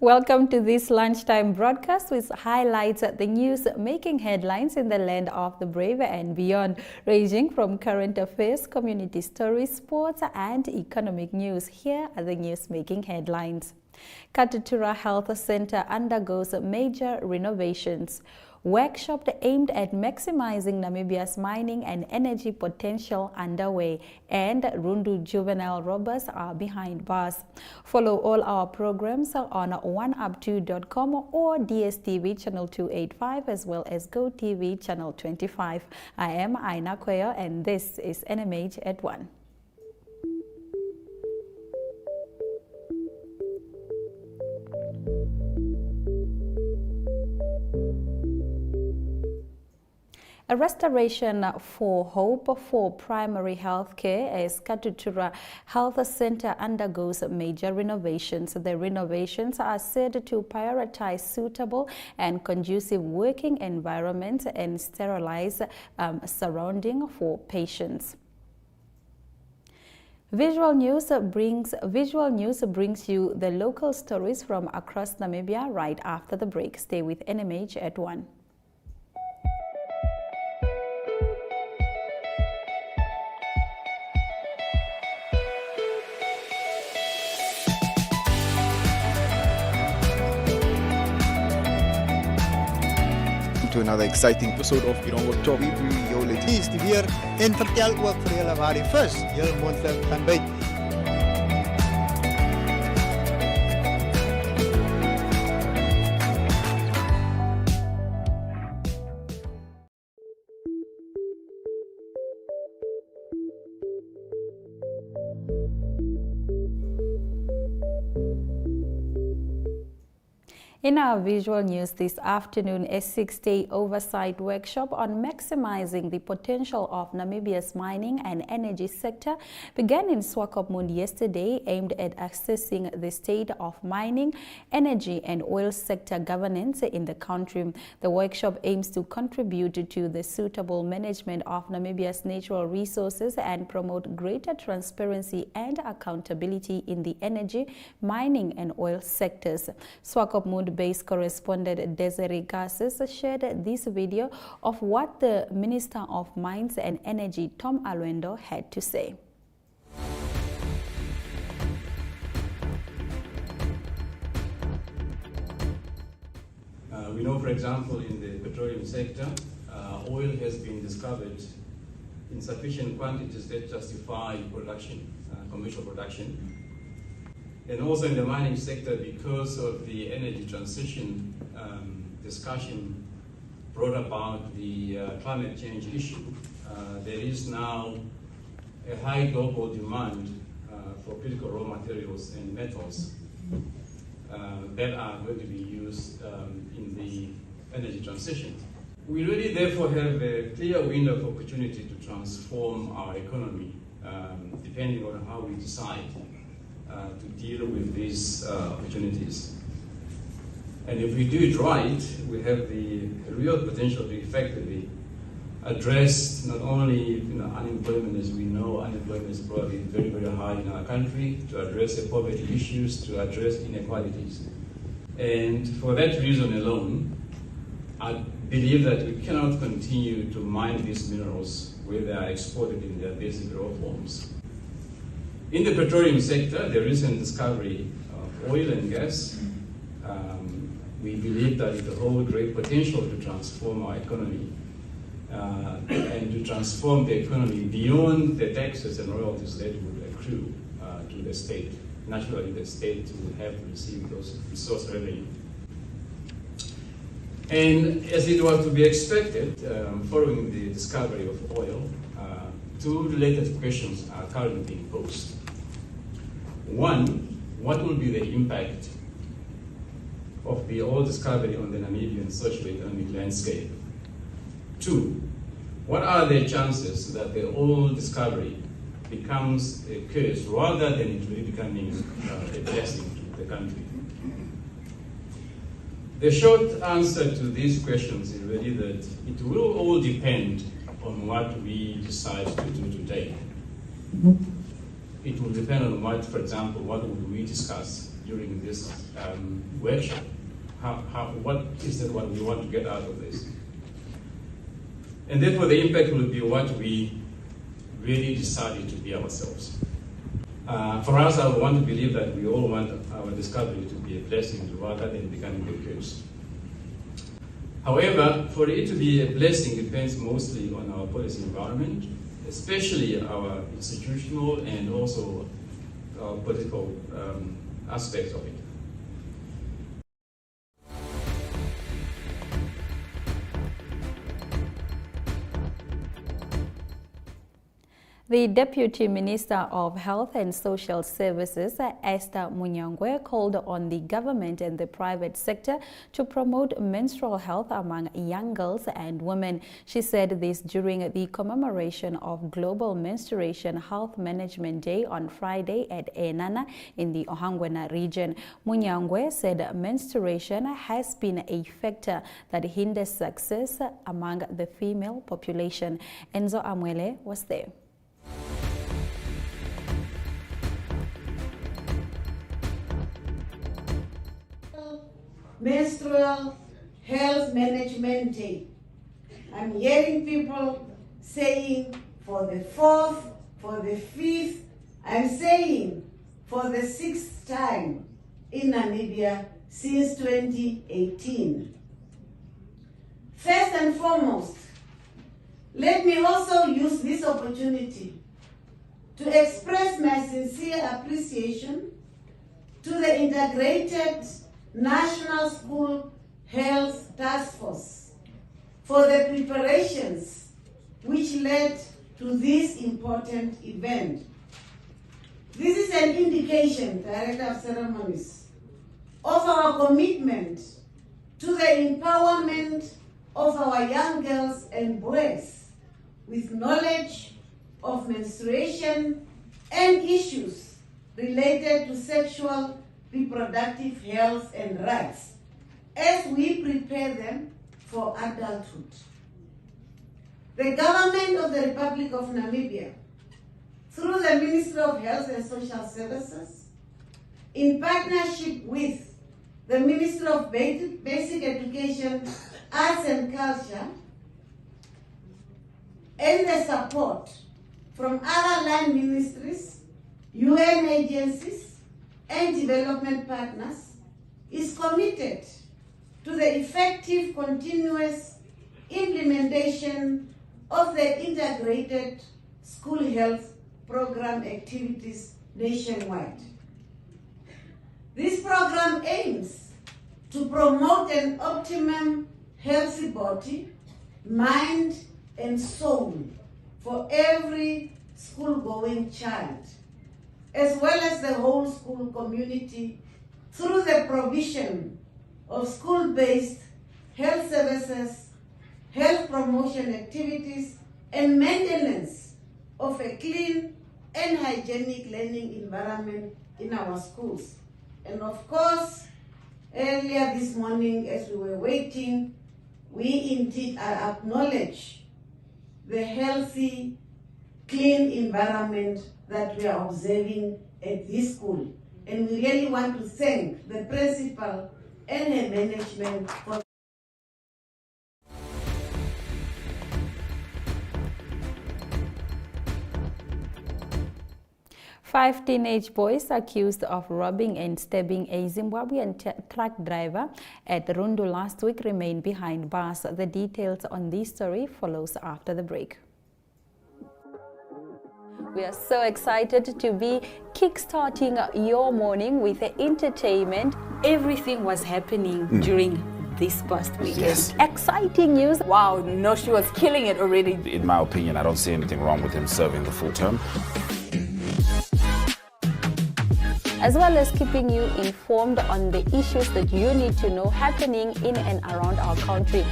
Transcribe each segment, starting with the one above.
Welcome to this lunchtime broadcast, which highlights the news making headlines in the land of the brave and beyond, ranging from current affairs, community stories, sports, and economic news. Here are the news making headlines. Katutura Health Centre undergoes major renovations. Workshop aimed at maximizing Namibia's mining and energy potential underway, and Rundu juvenile robbers are behind bars. Follow all our programs on oneup2.com or DSTV channel 285 as well as GoTV channel 25. I am Aina Kweyo and this is NMH at 1. A restoration for hope for primary health care as Katutura Health Centre undergoes major renovations. The renovations are said to prioritize suitable and conducive working environments and sterilize surrounding for patients. Visual News brings you the local stories from across Namibia right after the break. Stay with NMH at 1. To another exciting episode of Irongo Talk. Dit is weer en vertel ook vir julle waar die vis heel moontlik gaan byt. In our visual news this afternoon, a 6-day oversight workshop on maximizing the potential of Namibia's mining and energy sector began in Swakopmund yesterday, aimed at assessing the state of mining, energy and oil sector governance in the country. The workshop aims to contribute to the suitable management of Namibia's natural resources and promote greater transparency and accountability in the energy, mining and oil sectors. Swakopmund-based correspondent Desiree Garces shared this video of what the Minister of Mines and Energy, Tom Alwendo, had to say. We know, for example, in the petroleum sector, oil has been discovered in sufficient quantities that justify production, commercial production. And also in the mining sector, because of the energy transition discussion brought about the climate change issue, there is now a high global demand for critical raw materials and metals that are going to be used in the energy transition. We really therefore have a clear window of opportunity to transform our economy depending on how we decide to deal with these opportunities. And if we do it right, we have the real potential to effectively address not only unemployment, as we know unemployment is probably very, very high in our country, to address the poverty issues, to address inequalities. And for that reason alone, I believe that we cannot continue to mine these minerals where they are exported in their basic raw forms. In the petroleum sector, the recent discovery of oil and gas, we believe that it holds great potential to transform our economy and to transform the economy beyond the taxes and royalties that would accrue to the state. Naturally, the state will have to receive those resource revenue. And as it was to be expected, following the discovery of oil, two related questions are currently being posed. One, what will be the impact of the oil discovery on the Namibian socio-economic landscape? Two, what are the chances that the oil discovery becomes a curse rather than it really becoming a blessing to the country? The short answer to these questions is really that it will all depend on what we decide to do today. It will depend on what, for example, what would we discuss during this workshop. What is it what we want to get out of this? And therefore the impact will be what we really decided to be ourselves. For us, I want to believe that we all want our discovery to be a blessing rather than becoming a curse. However, for it to be a blessing depends mostly on our policy environment, especially our institutional and also our political aspects of it. The Deputy Minister of Health and Social Services, Esther Munyangwe, called on the government and the private sector to promote menstrual health among young girls and women. She said this during the commemoration of Global Menstruation Health Management Day on Friday at Enana in the Ohangwena region. Munyangwe said menstruation has been a factor that hinders success among the female population. Enzo Amwele was there. Menstrual Health Management Day. I'm hearing people saying for the 4th, for the 5th, I'm saying for the 6th time in Namibia since 2018. First and foremost, let me also use this opportunity to express my sincere appreciation to the Integrated National School Health Task Force for the preparations which led to this important event. This is an indication, Director of Ceremonies, of our commitment to the empowerment of our young girls and boys with knowledge of menstruation and issues related to sexual reproductive health and rights as we prepare them for adulthood. The government of the Republic of Namibia, through the Ministry of Health and Social Services, in partnership with the Ministry of Basic Education, Arts and Culture, and the support from other line ministries, UN agencies, and development partners, is committed to the effective continuous implementation of the integrated school health program activities nationwide. This program aims to promote an optimum healthy body, mind, and soul for every school-going child, as well as the whole school community, through the provision of school-based health services, health promotion activities, and maintenance of a clean and hygienic learning environment in our schools. And of course, earlier this morning as we were waiting, we indeed acknowledge the healthy, clean environment that we are observing at this school. And we really want to thank the principal and her management for 5 teenage boys accused of robbing and stabbing a Zimbabwean truck driver at Rundu last week remain behind bars. The details on this story follows after the break. We are so excited to be kickstarting your morning with entertainment. Everything was happening during this past weekend. Yes. Exciting news. Wow, no, she was killing it already. In my opinion, I don't see anything wrong with him serving the full term. As well as keeping you informed on the issues that you need to know happening in and around our country.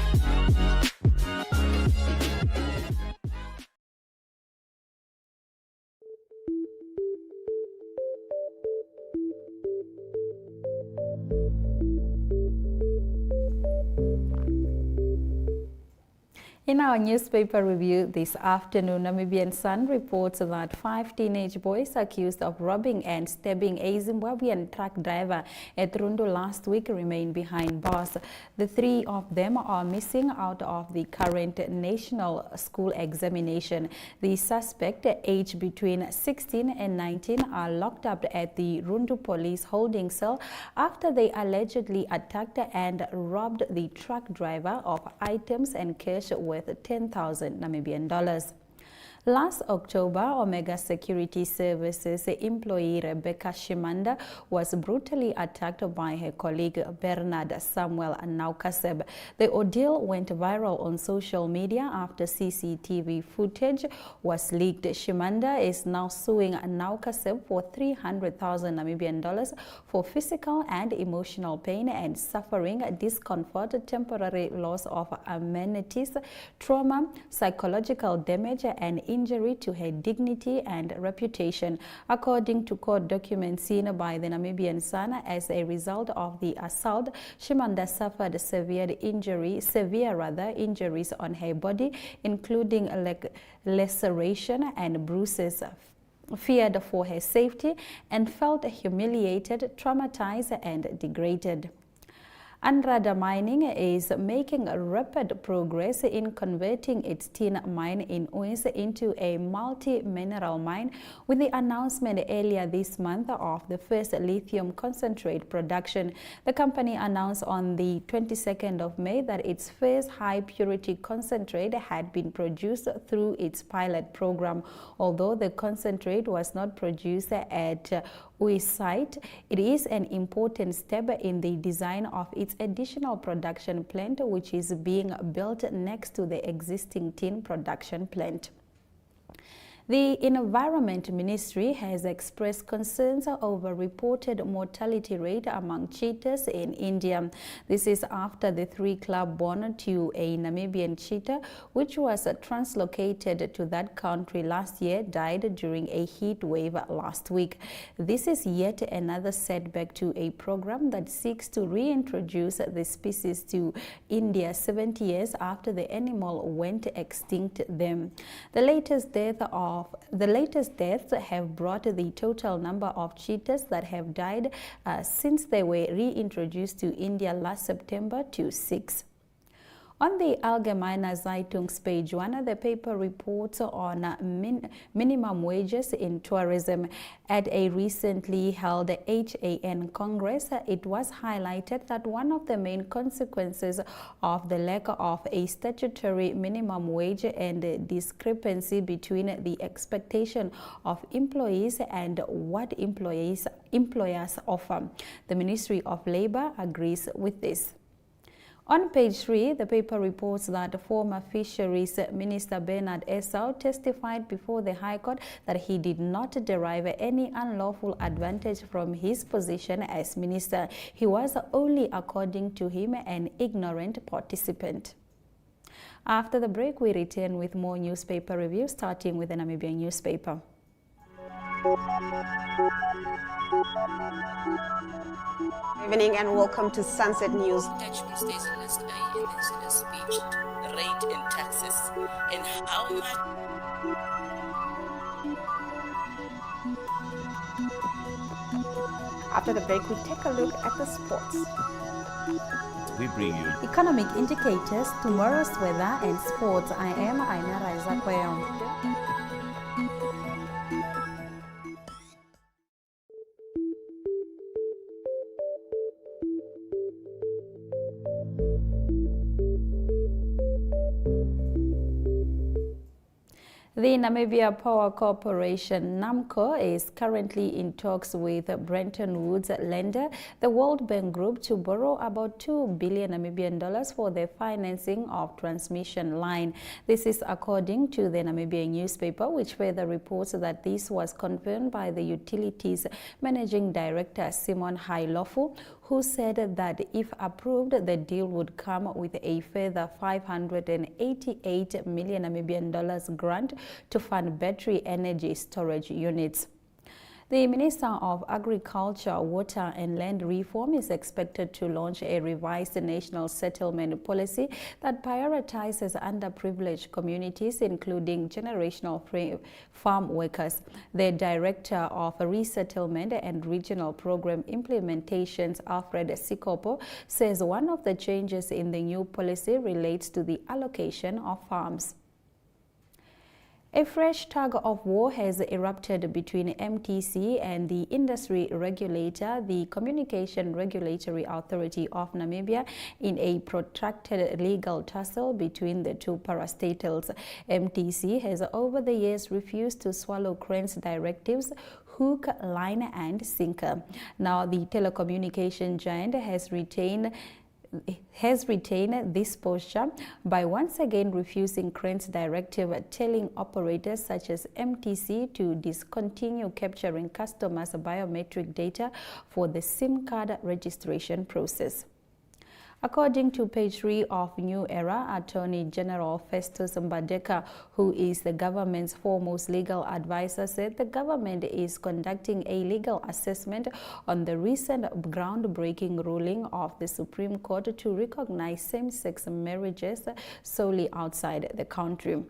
In our newspaper review this afternoon, Namibian Sun reports that 5 teenage boys accused of robbing and stabbing a Zimbabwean truck driver at Rundu last week remain behind bars. The 3 of them are missing out of the current national school examination. The suspect, aged between 16 and 19, are locked up at the Rundu police holding cell after they allegedly attacked and robbed the truck driver of items and cash worth 10,000 Namibian dollars. Last October, Omega Security Services employee Rebecca Shimanda was brutally attacked by her colleague Bernard Samuel Naukaseb. The ordeal went viral on social media after CCTV footage was leaked. Shimanda is now suing Naukaseb for 300,000 Namibian dollars for physical and emotional pain and suffering, discomfort, temporary loss of amenities, trauma, psychological damage, and injury to her dignity and reputation. According to court documents seen by the Namibian Sun, as a result of the assault, Shimanda suffered severe injuries on her body, including laceration and bruises, feared for her safety, and felt humiliated, traumatized, and degraded. Anrada Mining is making rapid progress in converting its tin mine in Uins into a multi-mineral mine, with the announcement earlier this month of the first lithium concentrate production. The company announced on the 22nd of May that its first high-purity concentrate had been produced through its pilot program. Although the concentrate was not produced at Uis site, it is an important step in the design of its additional production plant, which is being built next to the existing tin production plant. The Environment Ministry has expressed concerns over reported mortality rate among cheetahs in India. This is after the 3 club born to a Namibian cheetah, which was translocated to that country last year, died during a heat wave last week. This is yet another setback to a program that seeks to reintroduce the species to India 70 years after the animal went extinct there. The latest deaths have brought the total number of cheetahs that have died since they were reintroduced to India last September to 6. On the Allgemeine Zeitung's page 1, the paper reports on minimum wages in tourism. At a recently held HAN Congress, it was highlighted that one of the main consequences of the lack of a statutory minimum wage and the discrepancy between the expectation of employees and what employers offer. The Ministry of Labour agrees with this. On page 3, the paper reports that former Fisheries Minister Bernard Esau testified before the High Court that he did not derive any unlawful advantage from his position as minister. He was only, according to him, an ignorant participant. After the break, we return with more newspaper reviews, starting with the Namibian newspaper. Good evening and welcome to Sunset News. Attachment stays in list A in the speech, rate and taxes, and how much. After the break, we take a look at the sports. We bring you economic indicators, tomorrow's weather, and sports. I am Ainara Zakwayo. The Namibia Power Corporation, NAMCO, is currently in talks with Bretton Woods lender, the World Bank Group, to borrow about 2 billion Namibian dollars for the financing of transmission line. This is according to the Namibian newspaper, which further reports that this was confirmed by the utilities managing director Simon Hailofu, who said that if approved, the deal would come with a further 588 million Namibian dollars grant to fund battery energy storage units. The Minister of Agriculture, Water and Land Reform is expected to launch a revised national settlement policy that prioritizes underprivileged communities, including generational farm workers. The Director of Resettlement and Regional Program Implementations, Alfred Sikopo, says one of the changes in the new policy relates to the allocation of farms. A fresh tug of war has erupted between MTC and the industry regulator, the Communication Regulatory Authority of Namibia, in a protracted legal tussle between the two parastatals. MTC has over the years refused to swallow Crane's directives, hook, line and sinker. Now the telecommunication giant has retained this posture by once again refusing Crane's directive, telling operators such as MTC to discontinue capturing customers' biometric data for the SIM card registration process. According to page 3 of New Era, Attorney General Festus Mbadeka, who is the government's foremost legal advisor, said the government is conducting a legal assessment on the recent groundbreaking ruling of the Supreme Court to recognize same-sex marriages solely outside the country.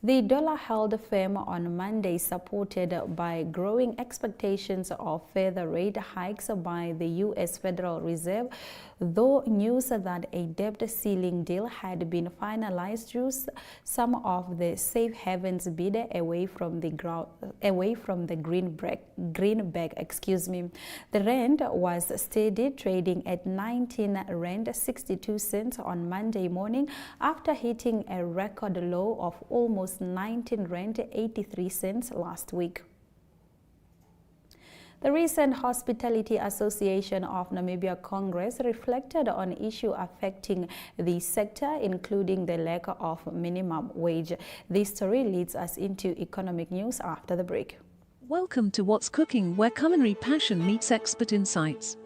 The dollar-held firm on Monday, supported by growing expectations of further rate hikes by the U.S. Federal Reserve, though news that a debt ceiling deal had been finalized drew some of the safe havens bid away from the greenback. The rand was steady, trading at 19 rand 62 cents on Monday morning after hitting a record low of almost 19 rand 83 cents last week. The recent Hospitality Association of Namibia Congress reflected on issues affecting the sector, including the lack of minimum wage. This story leads us into economic news after the break. Welcome to What's Cooking, where culinary passion meets expert insights.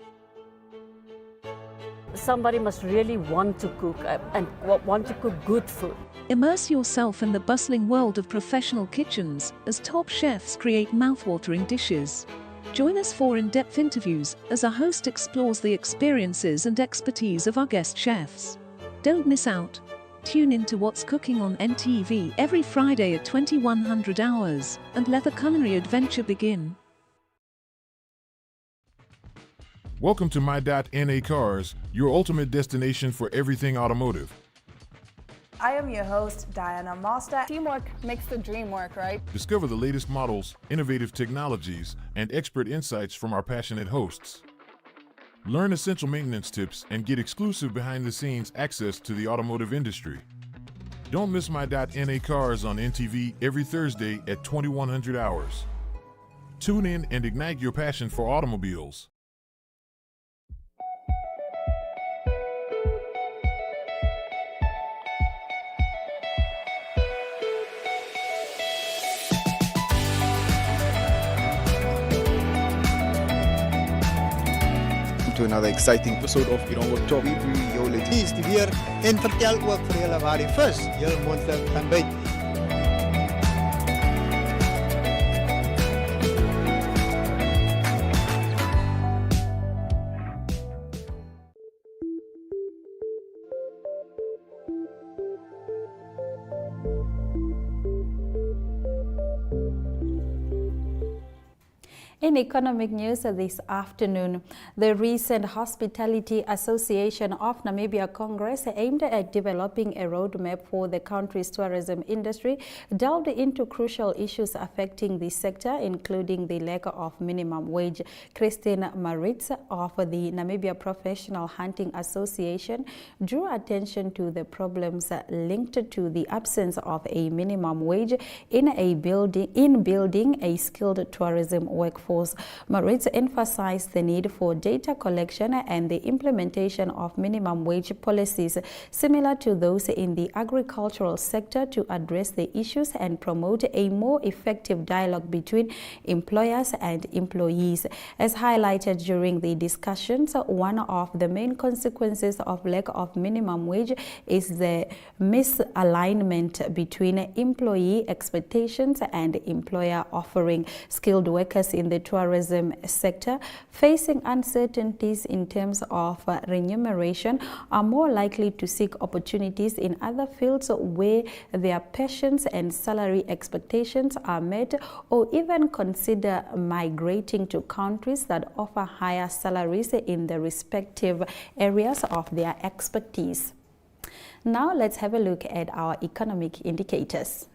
Somebody must really want to cook and want to cook good food. Immerse yourself in the bustling world of professional kitchens as top chefs create mouth-watering dishes. Join us for in-depth interviews as our host explores the experiences and expertise of our guest chefs. Don't miss out. Tune in to What's Cooking on NTV every Friday at 2100 hours and let the culinary adventure begin. Welcome to My.NA Cars, your ultimate destination for everything automotive. I am your host, Diana Master. Teamwork makes the dream work, right? Discover the latest models, innovative technologies, and expert insights from our passionate hosts. Learn essential maintenance tips and get exclusive behind-the-scenes access to the automotive industry. Don't miss My.NA Cars on NTV every Thursday at 2100 hours. Tune in and ignite your passion for automobiles. To another exciting episode of Top. We bring jou Is die weer en vertel ook vir julle waar die vis heel moontlik kan byt. In economic news this afternoon, the recent Hospitality Association of Namibia Congress, aimed at developing a roadmap for the country's tourism industry, delved into crucial issues affecting the sector, including the lack of minimum wage. Christine Maritz of the Namibia Professional Hunting Association drew attention to the problems linked to the absence of a minimum wage in building a skilled tourism workforce. workforce. Maritz emphasized the need for data collection and the implementation of minimum wage policies similar to those in the agricultural sector to address the issues and promote a more effective dialogue between employers and employees. As highlighted during the discussions, one of the main consequences of lack of minimum wage is the misalignment between employee expectations and employer offering. Skilled workers in the tourism sector facing uncertainties in terms of remuneration are more likely to seek opportunities in other fields where their passions and salary expectations are met, or even consider migrating to countries that offer higher salaries in the respective areas of their expertise. Now let's have a look at our economic indicators.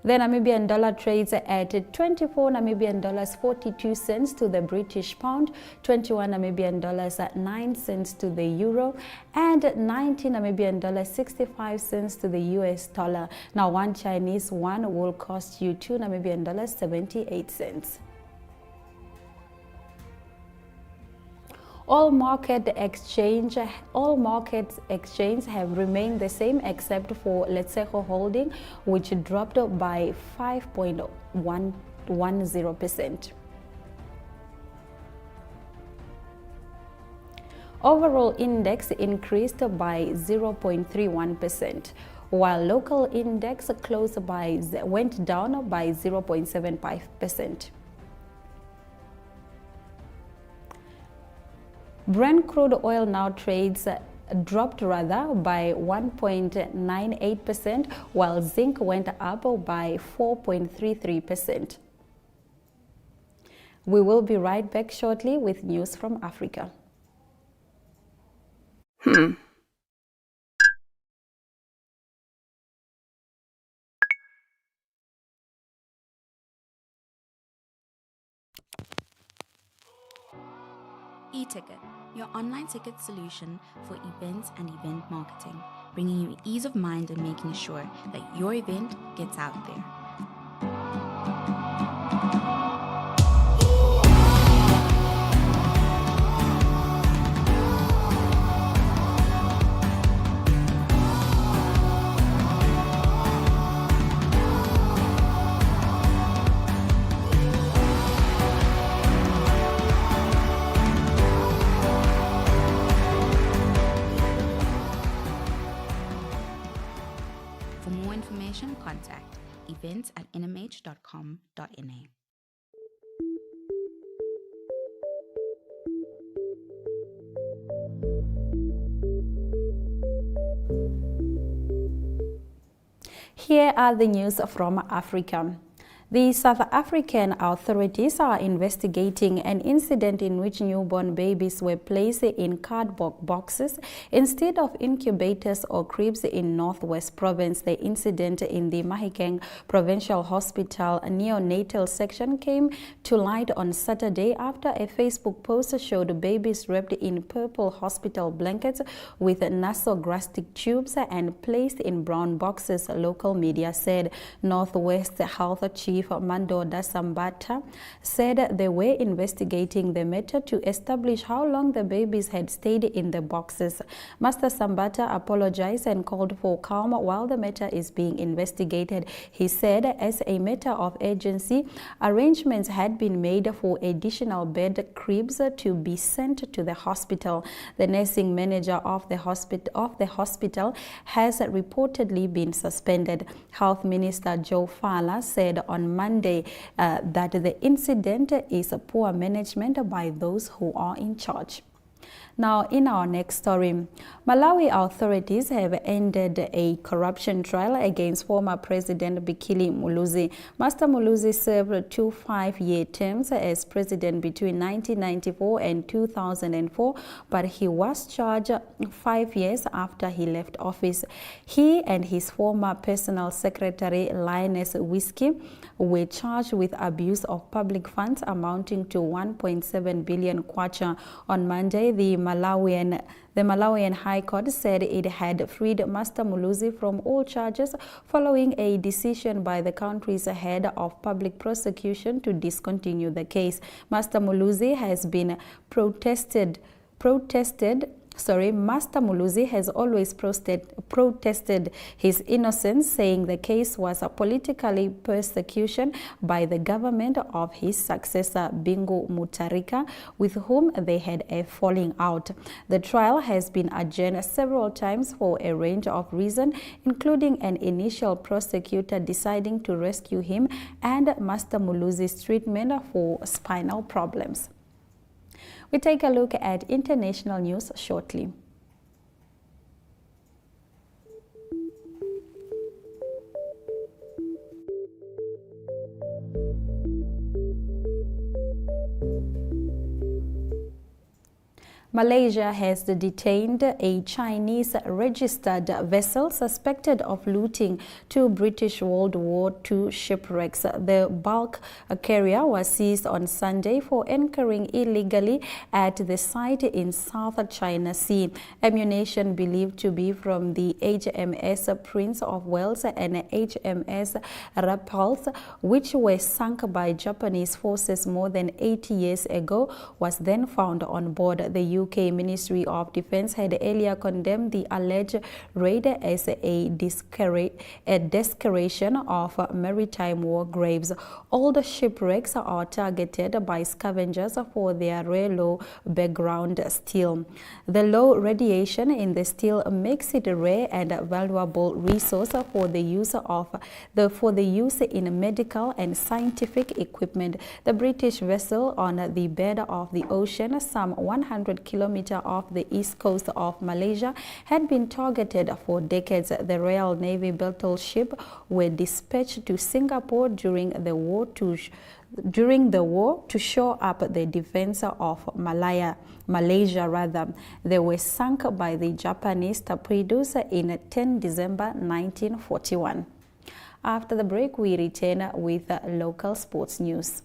The Namibian dollar trades at 24 Namibian dollars 42 cents to the British pound, 21 Namibian dollars 9 cents to the euro, and 19 Namibian dollars 65 cents to the US dollar. Now, one Chinese yuan will cost you 2 Namibian dollars 78 cents. All market exchanges have remained the same except for Letshego Holding, which dropped by 5.110%. Overall index increased by 0.31%, while local index went down by 0.75%. Brent crude oil now dropped by 1.98%, while zinc went up by 4.33%. We will be right back shortly with news from Africa. E-Ticket, your online ticket solution for events and event marketing, bringing you ease of mind and making sure that your event gets out there. For more information, contact events@nmh.com.na. Here are the news from Africa. The South African authorities are investigating an incident in which newborn babies were placed in cardboard boxes instead of incubators or cribs in Northwest Province. The incident in the Mahikeng Provincial Hospital neonatal section came to light on Saturday after a Facebook post showed babies wrapped in purple hospital blankets with nasogastric tubes and placed in brown boxes, local media said. Northwest Health Chief Mandoda Sambata said they were investigating the matter to establish how long the babies had stayed in the boxes. Master Sambata apologized and called for calm while the matter is being investigated. He said as a matter of urgency, arrangements had been made for additional bed cribs to be sent to the hospital. The nursing manager of the hospital has reportedly been suspended. Health Minister Joe Fala said on Monday that the incident is poor management by those who are in charge. Now, in our next story, Malawi authorities have ended a corruption trial against former President Bikili Muluzi. Master Muluzi served 2 5-year terms as president between 1994 and 2004, but he was charged 5 years after he left office. He and his former personal secretary, Linus Whiskey, were charged with abuse of public funds amounting to 1.7 billion kwacha. On Monday, the Malawian High Court said it had freed Master Muluzi from all charges following a decision by the country's head of public prosecution to discontinue the case. Master Muluzi has been Master Muluzi has always protested his innocence, saying the case was a political persecution by the government of his successor, Bingu Mutharika, with whom they had a falling out. The trial has been adjourned several times for a range of reasons, including an initial prosecutor deciding to rescue him and Master Muluzi's treatment for spinal problems. We take a look at international news shortly. Malaysia has detained a Chinese registered vessel suspected of looting two British World War II shipwrecks. The bulk carrier was seized on Sunday for anchoring illegally at the site in South China Sea. Ammunition believed to be from the HMS Prince of Wales and HMS Repulse, which were sunk by Japanese forces more than 80 years ago, was then found on board. The UK Ministry of Defense had earlier condemned the alleged raid as a desecration of maritime war graves. All the shipwrecks are targeted by scavengers for their rare low background steel. The low radiation in the steel makes it a rare and valuable resource for the use in medical and scientific equipment. The British vessel on the bed of the ocean, some 100 kilometers off the east coast of Malaysia, had been targeted for decades. The Royal Navy battleship were dispatched to Singapore during the war to shore up the defense of Malaysia. They were sunk by the Japanese torpedoes in 10 December 1941. After the break, we return with local sports news.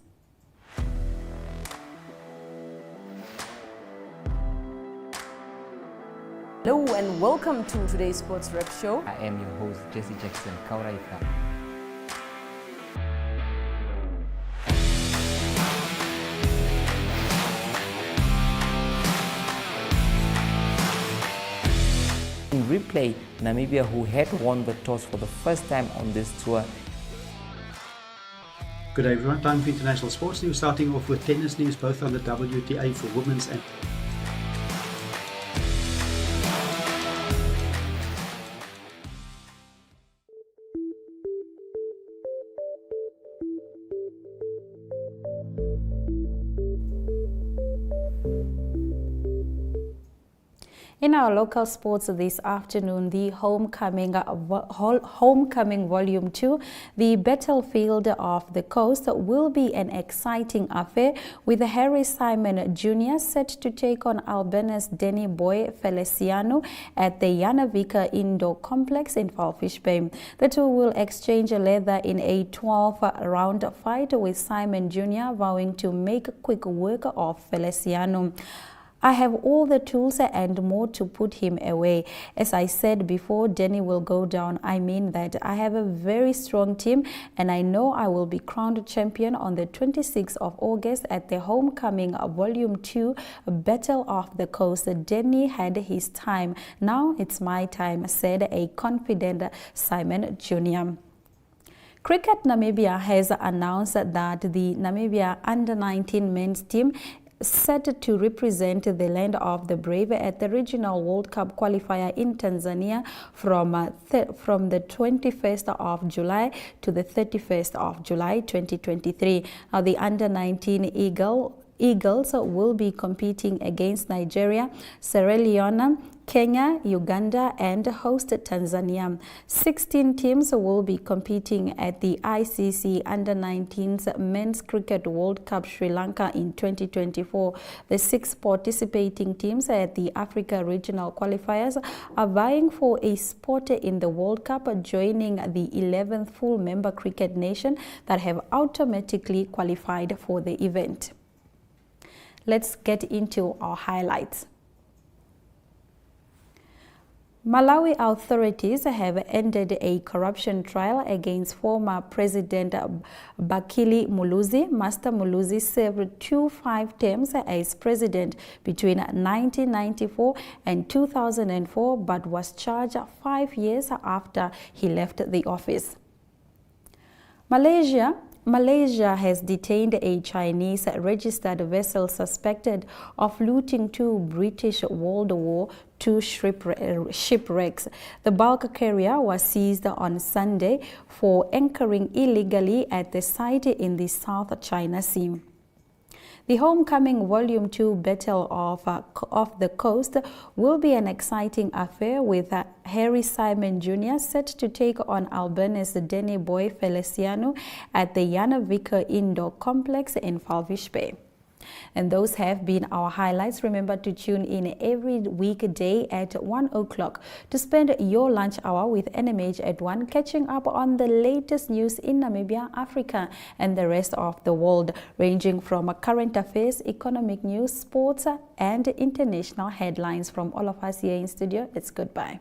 Hello and welcome to today's Sports Rep Show. I am your host, Jesse Jackson Kauraika. In replay, Namibia, who had won the toss for the first time on this tour. Good day everyone, time for international sports news, starting off with tennis news, both on the WTA for women's and In our local sports this afternoon, the Homecoming Volume 2, the Battlefield of the Coast, will be an exciting affair with Harry Simon Jr. set to take on Albania's Danny Boy Feliciano at the Janavika Indoor Complex in Falfish Bay. The two will exchange leather in a 12-round fight, with Simon Jr. vowing to make quick work of Feliciano. I have all the tools and more to put him away. As I said before, Danny will go down. I mean that. I have a very strong team and I know I will be crowned champion on the 26th of August at the Homecoming Volume 2 Battle of the Coast. Danny had his time. Now it's my time, said a confident Simon Jr. Cricket Namibia has announced that the Namibia Under-19 men's team set to represent the land of the brave at the Regional World Cup qualifier in Tanzania from the 21st of July to the 31st of July 2023. Now, the Under-19 Eagles will be competing against Nigeria, Sierra Leone, Kenya, Uganda, and host Tanzania. 16 teams will be competing at the ICC Under-19 Men's Cricket World Cup Sri Lanka in 2024. The 6 participating teams at the Africa Regional Qualifiers are vying for a spot in the World Cup, joining the 11th full-member cricket nation that have automatically qualified for the event. Let's get into our highlights. Malawi authorities have ended a corruption trial against former President Bakili Muluzi. Master Muluzi served 5 terms as president between 1994 and 2004, but was charged 5 years after he left the office. Malaysia has detained a Chinese registered vessel suspected of looting 2 British World War II shipwrecks. The bulk carrier was seized on Sunday for anchoring illegally at the site in the South China Sea. The homecoming Volume 2 Battle of the Coast will be an exciting affair, with Harry Simon Jr. set to take on Albanese Danny Boy Feliciano at the Yanavika Indoor Complex in Falvish Bay. And those have been our highlights. Remember to tune in every weekday at 1 o'clock to spend your lunch hour with NMH at 1, catching up on the latest news in Namibia, Africa, and the rest of the world, ranging from current affairs, economic news, sports, and international headlines. From all of us here in studio, it's goodbye.